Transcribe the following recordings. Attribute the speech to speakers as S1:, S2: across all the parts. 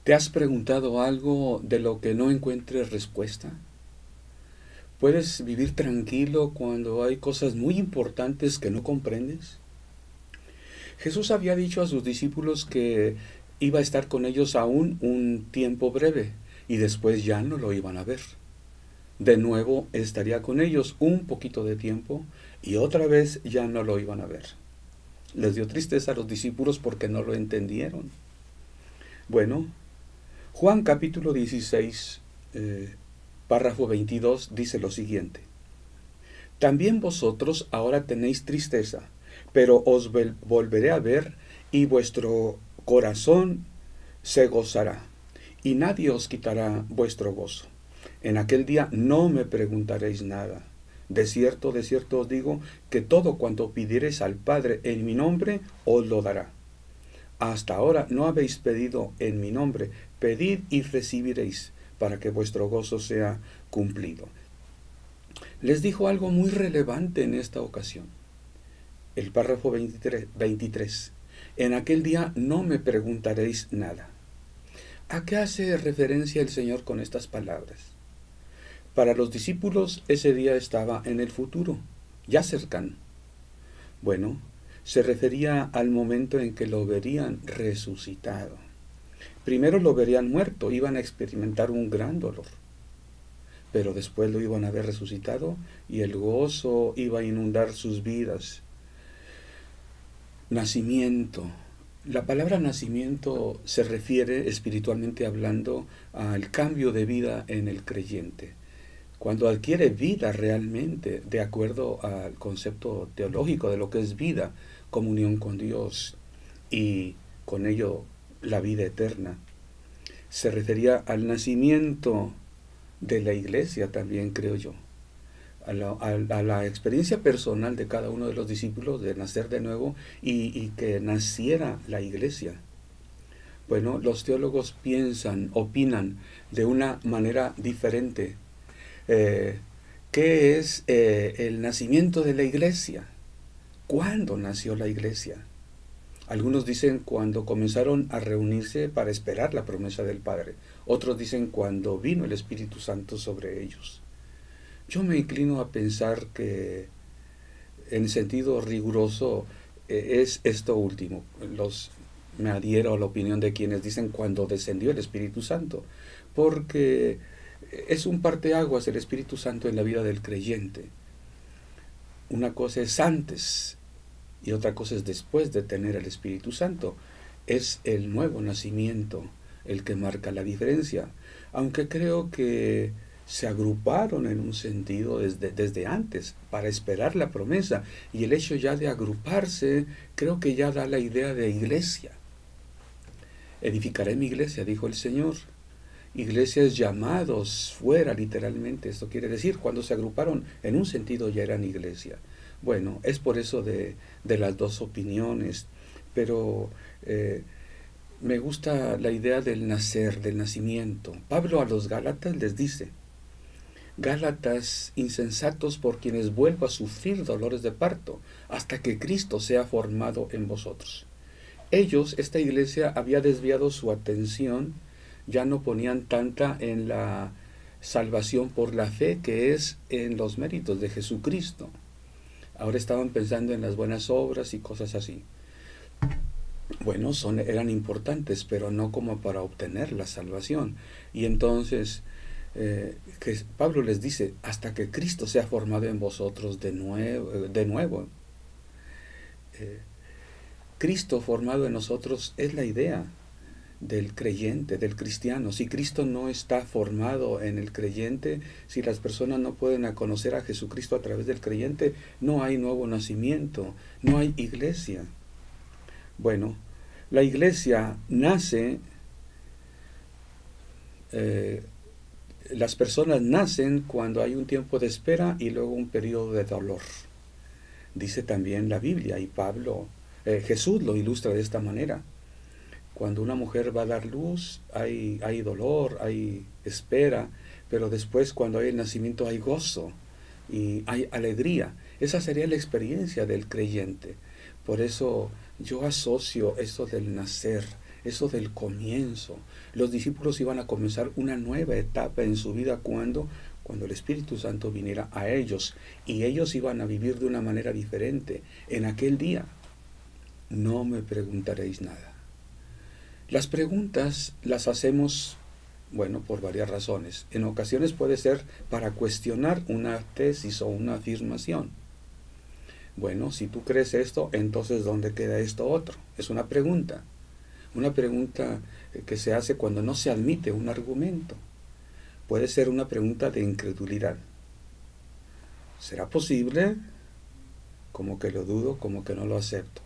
S1: ¿Te has preguntado algo de lo que no encuentres respuesta? ¿Puedes vivir tranquilo cuando hay cosas muy importantes que no comprendes? Jesús había dicho a sus discípulos que iba a estar con ellos aún un tiempo breve y después ya no lo iban a ver. De nuevo estaría con ellos un poquito de tiempo y otra vez ya no lo iban a ver. Les dio tristeza a los discípulos porque no lo entendieron. Bueno, Juan capítulo 16, párrafo 22 dice lo siguiente. También vosotros ahora tenéis tristeza, pero os volveré a ver y vuestro corazón se gozará, y nadie os quitará vuestro gozo. En aquel día no me preguntaréis nada. De cierto os digo que todo cuanto pidiereis al Padre en mi nombre, os lo dará. Hasta ahora no habéis pedido en mi nombre, pedid y recibiréis, para que vuestro gozo sea cumplido. Les dijo algo muy relevante en esta ocasión. El párrafo 23. En aquel día no me preguntaréis nada. ¿A qué hace referencia el Señor con estas palabras? Para los discípulos ese día estaba en el futuro, ya cercano. Bueno, se refería al momento en que lo verían resucitado. Primero lo verían muerto, iban a experimentar un gran dolor, pero después lo iban a ver resucitado y el gozo iba a inundar sus vidas. Nacimiento. La palabra nacimiento se refiere, espiritualmente hablando, al cambio de vida en el creyente. Cuando adquiere vida realmente, de acuerdo al concepto teológico de lo que es vida, comunión con Dios y con ello la vida eterna. Se refería al nacimiento de la iglesia también, creo yo, a la experiencia personal de cada uno de los discípulos de nacer de nuevo y que naciera la iglesia. Bueno, los teólogos opinan de una manera diferente. ¿Qué es el nacimiento de la iglesia? ¿Cuándo nació la iglesia? Algunos dicen cuando comenzaron a reunirse para esperar la promesa del Padre. Otros dicen cuando vino el Espíritu Santo sobre ellos. Yo me inclino a pensar que en sentido riguroso es esto último. Me adhiero a la opinión de quienes dicen cuando descendió el Espíritu Santo, porque es un parteaguas el Espíritu Santo en la vida del creyente. Una cosa es antes y otra cosa es después de tener el Espíritu Santo. Es el nuevo nacimiento el que marca la diferencia, aunque creo que se agruparon en un sentido desde antes para esperar la promesa, y el hecho ya de agruparse creo que ya da la idea de iglesia. Edificaré mi iglesia, dijo el Señor. Iglesias llamados fuera, literalmente, esto quiere decir, cuando se agruparon en un sentido ya eran iglesia. Bueno, es por eso de las dos opiniones, pero me gusta la idea del nacer, del nacimiento. Pablo a los Gálatas les dice: Gálatas insensatos, por quienes vuelvo a sufrir dolores de parto, hasta que Cristo sea formado en vosotros. Ellos, esta iglesia, había desviado su atención, ya no ponían tanta en la salvación por la fe, que es en los méritos de Jesucristo. Ahora estaban pensando en las buenas obras y cosas así. Bueno, eran importantes, pero no como para obtener la salvación. Y entonces que Pablo les dice, hasta que Cristo sea formado en vosotros de nuevo. Cristo formado en nosotros es la idea del creyente, del cristiano. Si Cristo no está formado en el creyente, si las personas no pueden conocer a Jesucristo a través del creyente, no hay nuevo nacimiento, no hay iglesia. Bueno, la iglesia nace, las personas nacen cuando hay un tiempo de espera y luego un periodo de dolor. Dice también la Biblia, y Jesús lo ilustra de esta manera. Cuando una mujer va a dar luz, hay dolor, hay espera, pero después cuando hay el nacimiento hay gozo y hay alegría. Esa sería la experiencia del creyente. Por eso yo asocio esto del nacer, eso del comienzo. Los discípulos iban a comenzar una nueva etapa en su vida cuando el Espíritu Santo viniera a ellos, y ellos iban a vivir de una manera diferente en aquel día. No me preguntaréis nada. Las preguntas las hacemos, bueno, por varias razones. En ocasiones puede ser para cuestionar una tesis o una afirmación. Bueno, si tú crees esto, entonces ¿dónde queda esto otro? Es una pregunta que se hace cuando no se admite un argumento. Puede ser una pregunta de incredulidad. ¿Será posible? Como que lo dudo, como que no lo acepto.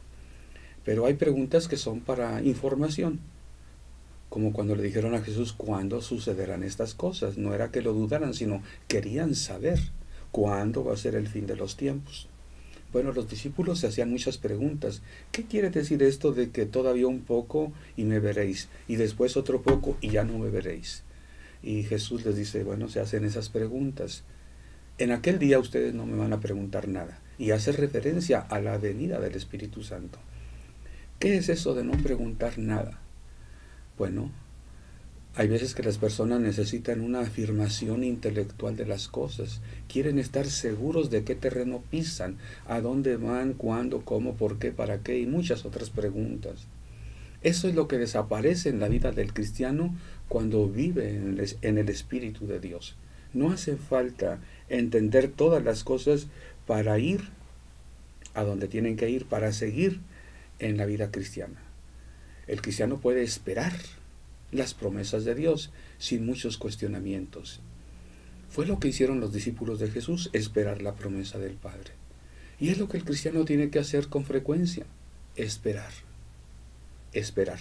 S1: Pero hay preguntas que son para información, como cuando le dijeron a Jesús cuándo sucederán estas cosas. No era que lo dudaran, sino querían saber cuándo va a ser el fin de los tiempos. Bueno, los discípulos se hacían muchas preguntas. ¿Qué quiere decir esto de que todavía un poco y me veréis, y después otro poco y ya no me veréis? Y Jesús les dice, bueno, se hacen esas preguntas. En aquel día ustedes no me van a preguntar nada. Y hace referencia a la venida del Espíritu Santo. ¿Qué es eso de no preguntar nada? Bueno, hay veces que las personas necesitan una afirmación intelectual de las cosas. Quieren estar seguros de qué terreno pisan, a dónde van, cuándo, cómo, por qué, para qué, y muchas otras preguntas. Eso es lo que desaparece en la vida del cristiano cuando vive en el Espíritu de Dios. No hace falta entender todas las cosas para ir a donde tienen que ir, para seguir en la vida cristiana. El cristiano puede esperar las promesas de Dios sin muchos cuestionamientos. Fue lo que hicieron los discípulos de Jesús, esperar la promesa del Padre. Y es lo que el cristiano tiene que hacer con frecuencia, esperar. Esperar.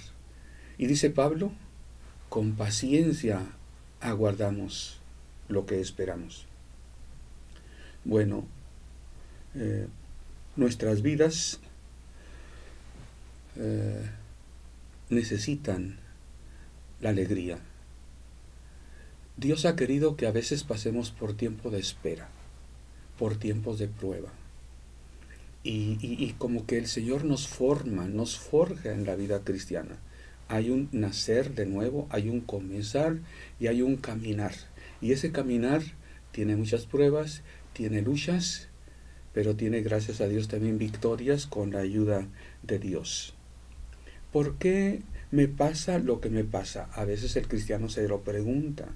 S1: Y dice Pablo, con paciencia aguardamos lo que esperamos. Bueno, nuestras vidas necesitan la alegría. Dios ha querido que a veces pasemos por tiempo de espera, por tiempos de prueba. Y como que el Señor nos forma, nos forja en la vida cristiana. Hay un nacer de nuevo, hay un comenzar y hay un caminar. Y ese caminar tiene muchas pruebas, tiene luchas, pero tiene, gracias a Dios, también victorias con la ayuda de Dios. ¿Por qué me pasa lo que me pasa? A veces el cristiano se lo pregunta.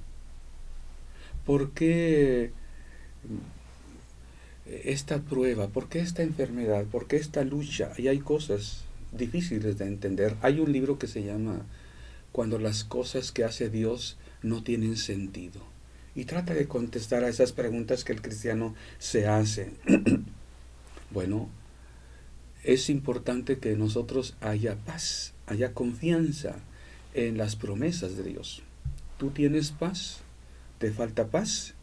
S1: ¿Por qué esta prueba? ¿Por qué esta enfermedad? ¿Por qué esta lucha? Y hay cosas difíciles de entender. Hay un libro que se llama Cuando las cosas que hace Dios no tienen sentido. Y trata de contestar a esas preguntas que el cristiano se hace. Bueno, es importante que nosotros haya paz, haya confianza en las promesas de Dios. ¿Tú tienes paz? ¿Te falta paz?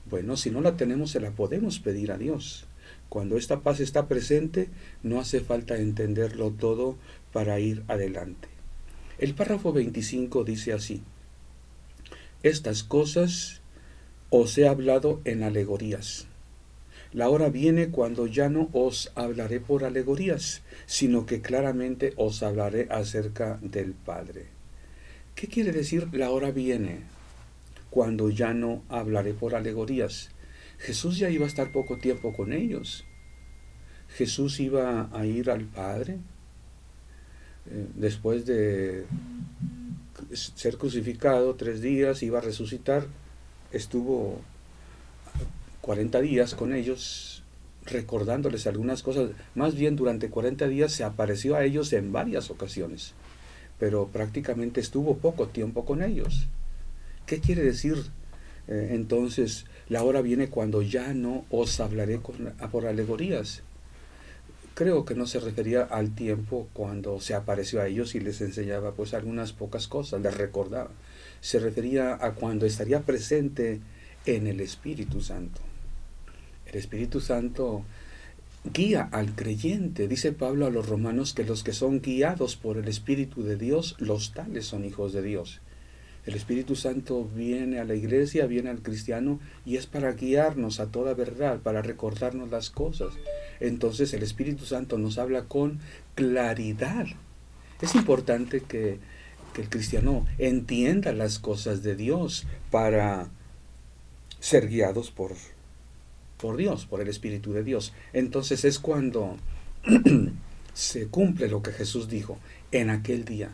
S1: Bueno, si no la tenemos, se la podemos pedir a Dios. Cuando esta paz está presente, no hace falta entenderlo todo para ir adelante. El párrafo 25 dice así: estas cosas os he hablado en alegorías. La hora viene cuando ya no os hablaré por alegorías, sino que claramente os hablaré acerca del Padre. ¿Qué quiere decir la hora viene cuando ya no hablaré por alegorías? Jesús ya iba a estar poco tiempo con ellos. Jesús iba a ir al Padre después de ser crucificado 3 días, iba a resucitar. Estuvo 40 días con ellos, recordándoles algunas cosas. Más bien, durante 40 días se apareció a ellos en varias ocasiones, pero prácticamente estuvo poco tiempo con ellos. ¿Qué quiere decir entonces, la hora viene cuando ya no os hablaré por alegorías? Creo que no se refería al tiempo cuando se apareció a ellos y les enseñaba pues algunas pocas cosas, les recordaba. Se refería a cuando estaría presente en el Espíritu Santo. El Espíritu Santo guía al creyente. Dice Pablo a los romanos que los que son guiados por el Espíritu de Dios, los tales son hijos de Dios. El Espíritu Santo viene a la iglesia, viene al cristiano, y es para guiarnos a toda verdad, para recordarnos las cosas. Entonces el Espíritu Santo nos habla con claridad. Es importante que que el cristiano entienda las cosas de Dios para ser guiados por Dios, por el Espíritu de Dios. Entonces es cuando se cumple lo que Jesús dijo: en aquel día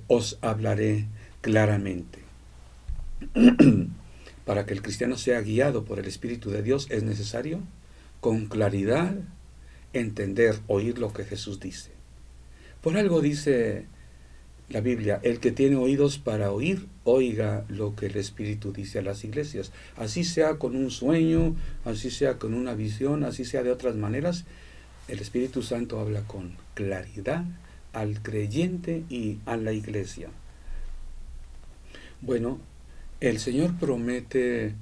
S1: os hablaré claramente. Para que el cristiano sea guiado por el Espíritu de Dios es necesario con claridad entender, oír lo que Jesús dice. Por algo dice la Biblia: el que tiene oídos para oír, oiga lo que el Espíritu dice a las iglesias. Así sea con un sueño, así sea con una visión, así sea de otras maneras, el Espíritu Santo habla con claridad al creyente y a la iglesia. Bueno, el Señor promete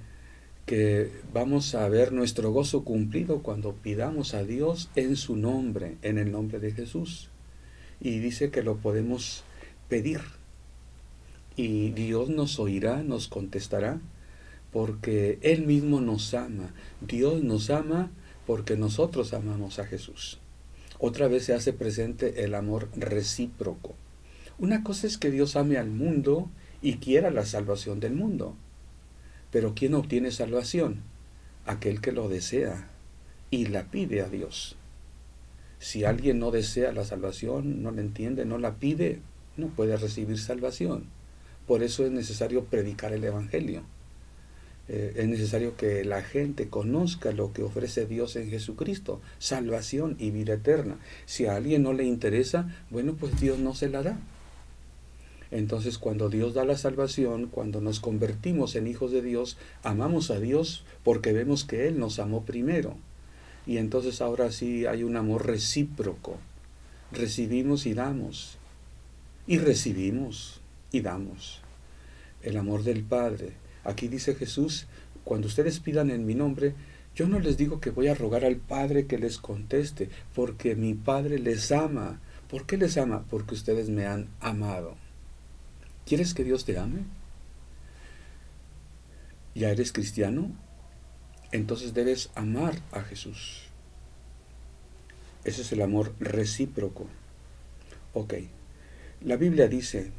S1: que vamos a ver nuestro gozo cumplido cuando pidamos a Dios en su nombre, en el nombre de Jesús. Y dice que lo podemos pedir. Y Dios nos oirá, nos contestará, porque Él mismo nos ama. Dios nos ama porque nosotros amamos a Jesús. Otra vez se hace presente el amor recíproco. Una cosa es que Dios ame al mundo y quiera la salvación del mundo. Pero ¿quién obtiene salvación? Aquel que lo desea y la pide a Dios. Si alguien no desea la salvación, no la entiende, no la pide, no puede recibir salvación. Por eso es necesario predicar el Evangelio. Es necesario que la gente conozca lo que ofrece Dios en Jesucristo: salvación y vida eterna. Si a alguien no le interesa, bueno, pues Dios no se la da. Entonces, cuando Dios da la salvación, cuando nos convertimos en hijos de Dios, amamos a Dios porque vemos que Él nos amó primero. Y entonces ahora sí hay un amor recíproco. Recibimos y damos. Y recibimos y damos. El amor del Padre. Aquí dice Jesús: cuando ustedes pidan en mi nombre, yo no les digo que voy a rogar al Padre que les conteste, porque mi Padre les ama. ¿Por qué les ama? Porque ustedes me han amado. ¿Quieres que Dios te ame? ¿Ya eres cristiano? Entonces debes amar a Jesús. Ese es el amor recíproco. Ok. La Biblia dice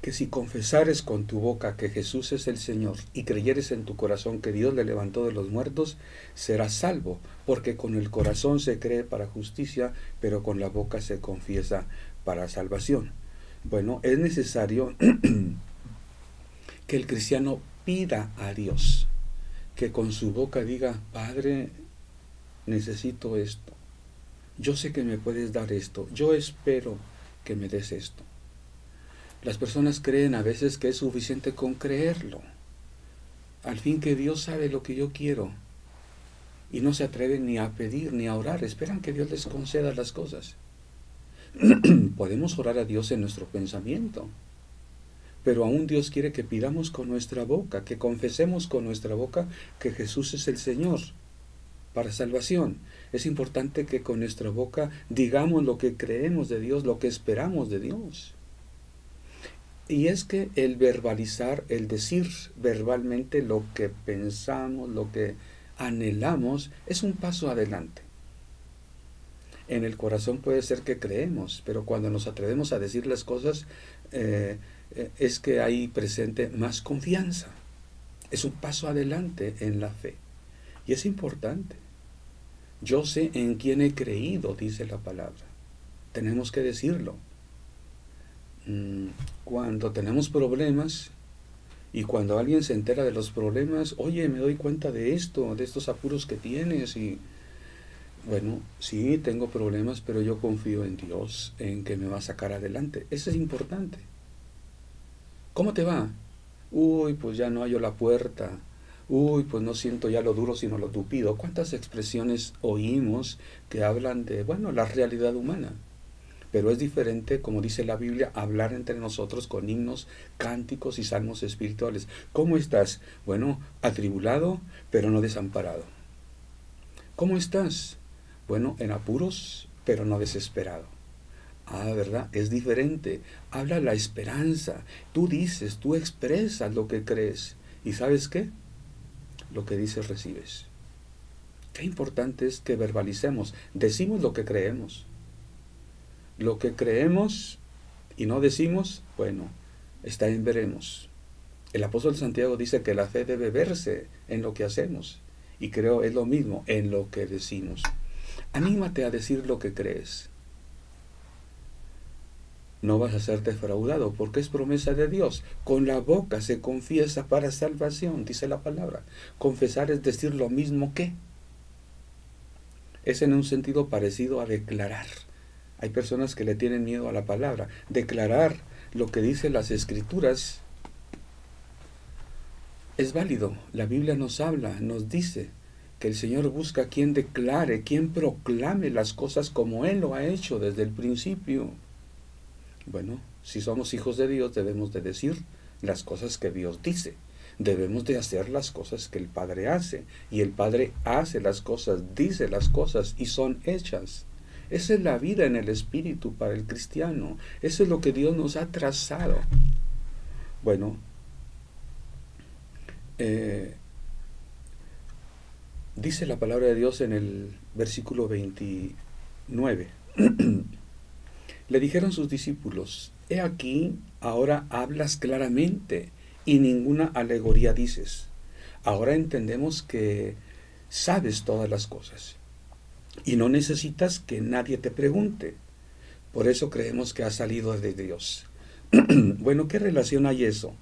S1: que si confesares con tu boca que Jesús es el Señor y creyeres en tu corazón que Dios le levantó de los muertos, serás salvo, porque con el corazón se cree para justicia, pero con la boca se confiesa para salvación. Bueno, es necesario que el cristiano pida a Dios, que con su boca diga: Padre, necesito esto, yo sé que me puedes dar esto, yo espero que me des esto. Las personas creen a veces que es suficiente con creerlo, al fin que Dios sabe lo que yo quiero, y no se atreven ni a pedir ni a orar, esperan que Dios les conceda las cosas. Podemos orar a Dios en nuestro pensamiento, pero aún Dios quiere que pidamos con nuestra boca, que confesemos con nuestra boca que Jesús es el Señor para salvación. Es importante que con nuestra boca digamos lo que creemos de Dios, lo que esperamos de Dios. Y es que el verbalizar, el decir verbalmente lo que pensamos, lo que anhelamos, es un paso adelante. En el corazón puede ser que creemos, pero cuando nos atrevemos a decir las cosas, es que hay presente más confianza. Es un paso adelante en la fe. Y es importante. Yo sé en quién he creído, dice la palabra. Tenemos que decirlo. Cuando tenemos problemas y cuando alguien se entera de los problemas: oye, me doy cuenta de esto, de estos apuros que tienes, y bueno, sí, tengo problemas, pero yo confío en Dios, en que me va a sacar adelante. Eso es importante. ¿Cómo te va? Uy, pues ya no hallo la puerta. Uy, pues no siento ya lo duro, sino lo tupido. ¿Cuántas expresiones oímos que hablan de, bueno, la realidad humana? Pero es diferente, como dice la Biblia, hablar entre nosotros con himnos, cánticos y salmos espirituales. ¿Cómo estás? Bueno, atribulado, pero no desamparado. ¿Cómo estás? Bueno, en apuros, pero no desesperado. Ah, ¿verdad? Es diferente. Habla la esperanza. Tú dices, tú expresas lo que crees. ¿Y sabes qué? Lo que dices recibes. Qué importante es que verbalicemos. Decimos lo que creemos. Lo que creemos y no decimos, bueno, está en veremos. El apóstol Santiago dice que la fe debe verse en lo que hacemos. Y creo es lo mismo en lo que decimos. Anímate a decir lo que crees. No vas a ser defraudado porque es promesa de Dios. Con la boca se confiesa para salvación, dice la palabra. Confesar es decir lo mismo que. Es en un sentido parecido a declarar. Hay personas que le tienen miedo a la palabra. Declarar lo que dicen las Escrituras es válido. La Biblia nos habla, nos dice que el Señor busca quien declare, quien proclame las cosas como Él lo ha hecho desde el principio. Bueno, si somos hijos de Dios debemos de decir las cosas que Dios dice. Debemos de hacer las cosas que el Padre hace. Y el Padre hace las cosas, dice las cosas y son hechas. Esa es la vida en el Espíritu para el cristiano. Eso es lo que Dios nos ha trazado. Bueno, dice la palabra de Dios en el versículo 29. Le dijeron sus discípulos: he aquí, ahora hablas claramente y ninguna alegoría dices. Ahora entendemos que sabes todas las cosas y no necesitas que nadie te pregunte. Por eso creemos que has salido de Dios. Bueno, ¿qué relación hay eso?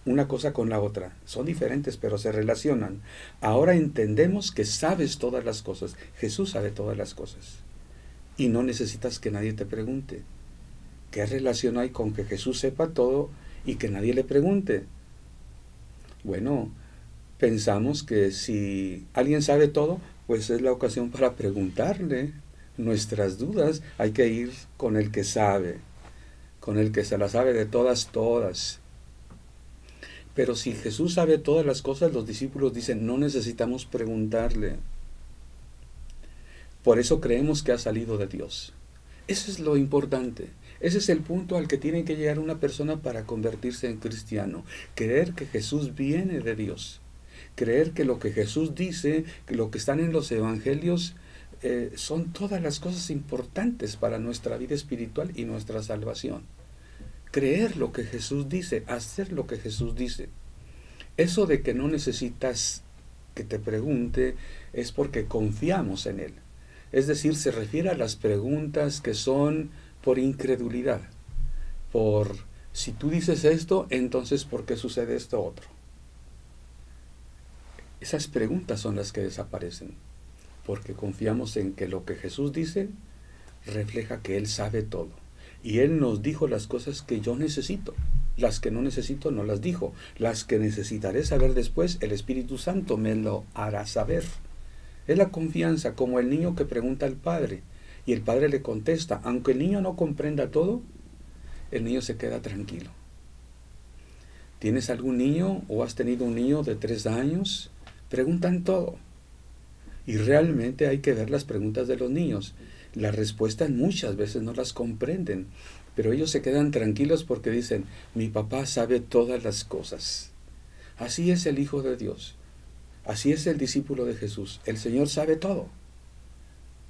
S1: Una cosa con la otra. Son diferentes, pero se relacionan. Ahora entendemos que sabes todas las cosas. Jesús sabe todas las cosas. Y no necesitas que nadie te pregunte. ¿Qué relación hay con que Jesús sepa todo y que nadie le pregunte? Bueno, pensamos que si alguien sabe todo, pues es la ocasión para preguntarle nuestras dudas. Hay que ir con el que sabe, con el que se la sabe de todas. Pero si Jesús sabe todas las cosas, los discípulos dicen, no necesitamos preguntarle. Por eso creemos que ha salido de Dios. Eso es lo importante. Ese es el punto al que tiene que llegar una persona para convertirse en cristiano. Creer que Jesús viene de Dios. Creer que lo que Jesús dice, que lo que están en los evangelios, son todas las cosas importantes para nuestra vida espiritual y nuestra salvación. Creer lo que Jesús dice, hacer lo que Jesús dice. Eso de que no necesitas que te pregunte es porque confiamos en Él. Es decir, se refiere a las preguntas que son por incredulidad. Por, si tú dices esto, entonces ¿por qué sucede esto otro? Esas preguntas son las que desaparecen. Porque confiamos en que lo que Jesús dice refleja que Él sabe todo. Y Él nos dijo las cosas que yo necesito. Las que no necesito no las dijo. Las que necesitaré saber después, el Espíritu Santo me lo hará saber. Es la confianza, como el niño que pregunta al padre. Y el padre le contesta. Aunque el niño no comprenda todo, el niño se queda tranquilo. ¿Tienes algún niño o has tenido un niño de 3 años? Preguntan todo. Y realmente hay que ver las preguntas de los niños. Las respuestas muchas veces no las comprenden, pero ellos se quedan tranquilos porque dicen, mi papá sabe todas las cosas. Así es el Hijo de Dios. Así es el discípulo de Jesús. El Señor sabe todo.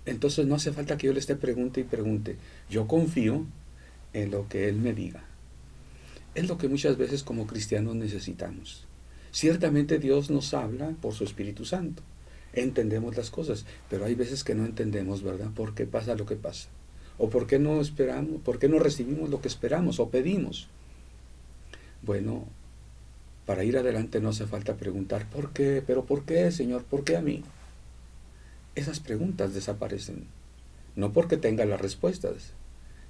S1: Entonces no hace falta que yo le esté pregunte y pregunte. Yo confío en lo que Él me diga. Es lo que muchas veces como cristianos necesitamos. Ciertamente Dios nos habla por su Espíritu Santo. Entendemos las cosas, pero hay veces que no entendemos, ¿verdad? ¿Por qué pasa lo que pasa? ¿O por qué no esperamos? ¿Por qué no recibimos lo que esperamos o pedimos? Bueno, para ir adelante no hace falta preguntar, ¿por qué? ¿Pero por qué, Señor? ¿Por qué a mí? Esas preguntas desaparecen. No porque tenga las respuestas,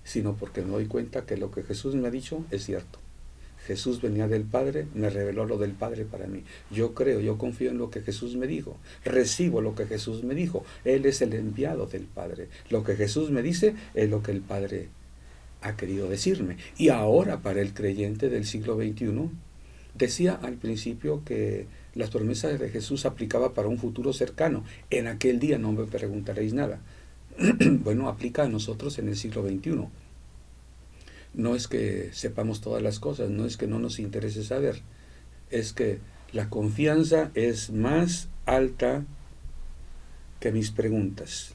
S1: sino porque me doy cuenta que lo que Jesús me ha dicho es cierto. Jesús venía del Padre, me reveló lo del Padre para mí. Yo creo, yo confío en lo que Jesús me dijo. Recibo lo que Jesús me dijo. Él es el enviado del Padre. Lo que Jesús me dice es lo que el Padre ha querido decirme. Y ahora para el creyente del siglo XXI, decía al principio que las promesas de Jesús aplicaba para un futuro cercano. En aquel día no me preguntaréis nada. Bueno, aplica a nosotros en el siglo XXI. No es que sepamos todas las cosas, no es que no nos interese saber, es que la confianza es más alta que mis preguntas.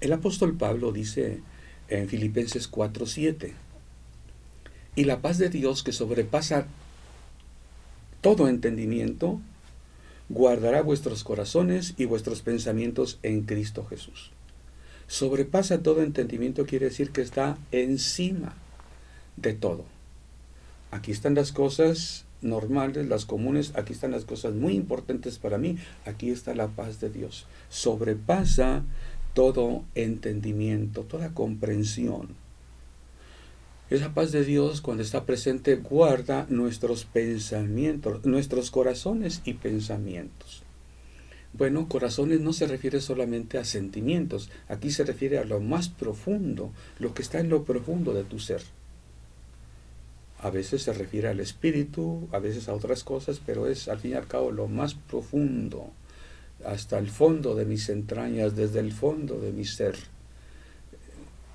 S1: El apóstol Pablo dice en Filipenses 4:7. Y la paz de Dios, que sobrepasa todo entendimiento, guardará vuestros corazones y vuestros pensamientos en Cristo Jesús. Sobrepasa todo entendimiento quiere decir que está encima de todo. Aquí están las cosas normales, las comunes, aquí están las cosas muy importantes para mí, aquí está la paz de Dios. Sobrepasa todo entendimiento, toda comprensión. Esa paz de Dios, cuando está presente, guarda nuestros pensamientos, nuestros corazones y pensamientos. Bueno, corazones no se refiere solamente a sentimientos, aquí se refiere a lo más profundo, lo que está en lo profundo de tu ser. A veces se refiere al espíritu, a veces a otras cosas, pero es al fin y al cabo lo más profundo, hasta el fondo de mis entrañas, desde el fondo de mi ser.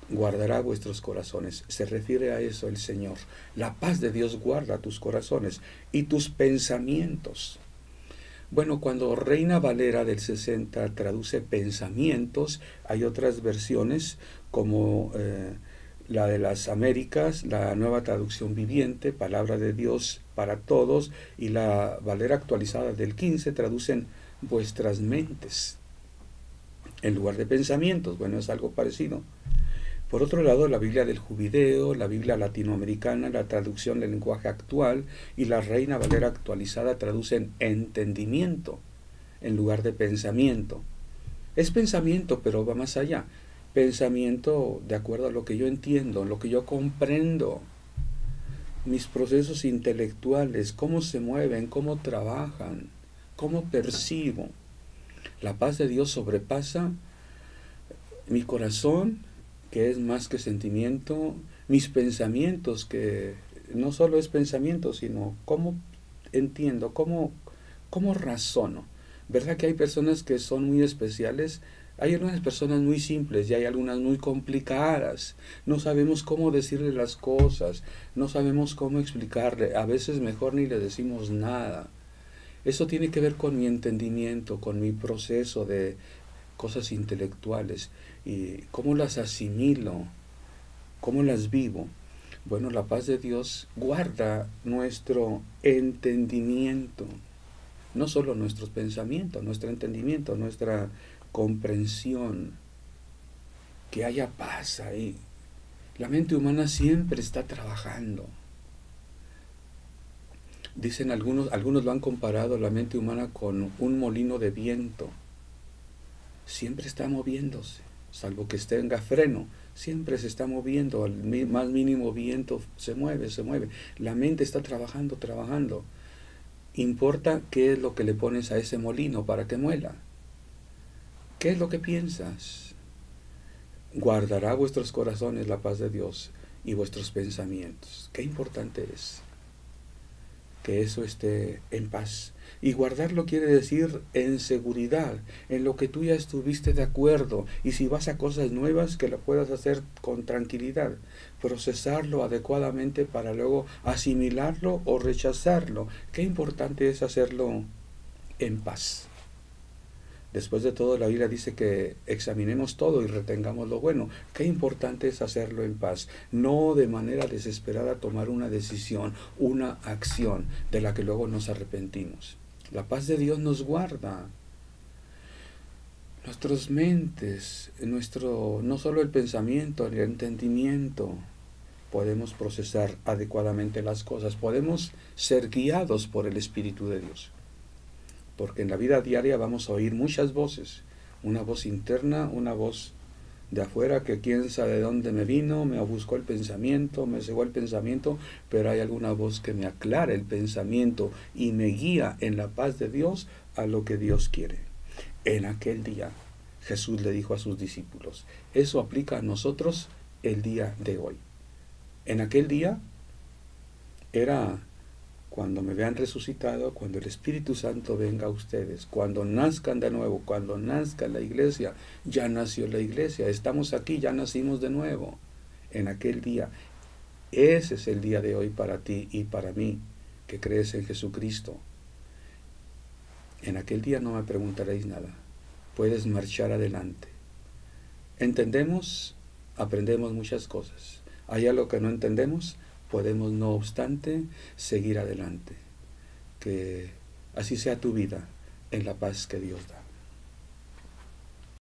S1: Guardará vuestros corazones. Se refiere a eso el Señor. La paz de Dios guarda tus corazones y tus pensamientos. Bueno, cuando Reina Valera del 60 traduce pensamientos, hay otras versiones como la de las Américas, la Nueva Traducción Viviente, Palabra de Dios para Todos, y la Valera actualizada del 15 traducen vuestras mentes en lugar de pensamientos. Bueno, es algo parecido. Por otro lado, la Biblia del Jubileo, la Biblia latinoamericana, la traducción del lenguaje actual y la Reina Valera actualizada traducen entendimiento en lugar de pensamiento. Es pensamiento, pero va más allá. Pensamiento de acuerdo a lo que yo entiendo, lo que yo comprendo, mis procesos intelectuales, cómo se mueven, cómo trabajan, cómo percibo. La paz de Dios sobrepasa mi corazón, que es más que sentimiento, mis pensamientos, que no solo es pensamiento, sino cómo entiendo, cómo razono. ¿Verdad que hay personas que son muy especiales? Hay algunas personas muy simples y hay algunas muy complicadas. No sabemos cómo decirle las cosas, no sabemos cómo explicarle, a veces mejor ni le decimos nada. Eso tiene que ver con mi entendimiento, con mi proceso de cosas intelectuales y cómo las asimilo, cómo las vivo. Bueno, la paz de Dios guarda nuestro entendimiento, no solo nuestros pensamientos, nuestro entendimiento, nuestra comprensión, que haya paz ahí. La mente humana siempre está trabajando. Dicen algunos lo han comparado la mente humana con un molino de viento. Siempre está moviéndose, salvo que tenga freno, siempre se está moviendo, al más mínimo viento se mueve, se mueve. La mente está trabajando, trabajando. Importa qué es lo que le pones a ese molino para que muela. ¿Qué es lo que piensas? Guardará vuestros corazones la paz de Dios y vuestros pensamientos. Qué importante es que eso esté en paz. Y guardarlo quiere decir en seguridad, en lo que tú ya estuviste de acuerdo. Y si vas a cosas nuevas, que lo puedas hacer con tranquilidad. Procesarlo adecuadamente para luego asimilarlo o rechazarlo. Qué importante es hacerlo en paz. Después de todo, la Biblia dice que examinemos todo y retengamos lo bueno. Qué importante es hacerlo en paz, no de manera desesperada tomar una decisión, una acción de la que luego nos arrepentimos. La paz de Dios nos guarda nuestras mentes, no solo el pensamiento, el entendimiento. Podemos procesar adecuadamente las cosas, podemos ser guiados por el Espíritu de Dios. Porque en la vida diaria vamos a oír muchas voces, una voz interna, una voz de afuera que quién sabe de dónde me vino, me buscó el pensamiento, me cegó el pensamiento, pero hay alguna voz que me aclara el pensamiento y me guía en la paz de Dios a lo que Dios quiere. En aquel día Jesús le dijo a sus discípulos, eso aplica a nosotros el día de hoy. En aquel día era cuando me vean resucitado, cuando el Espíritu Santo venga a ustedes, cuando nazcan de nuevo, cuando nazca la iglesia. Ya nació la iglesia, estamos aquí, ya nacimos de nuevo. En aquel día, ese es el día de hoy para ti y para mí, que crees en Jesucristo. En aquel día no me preguntaréis nada, puedes marchar adelante. ¿Entendemos aprendemos muchas cosas. Hay algo que no entendemos, podemos no obstante seguir adelante. Que así sea tu vida en la paz que Dios da.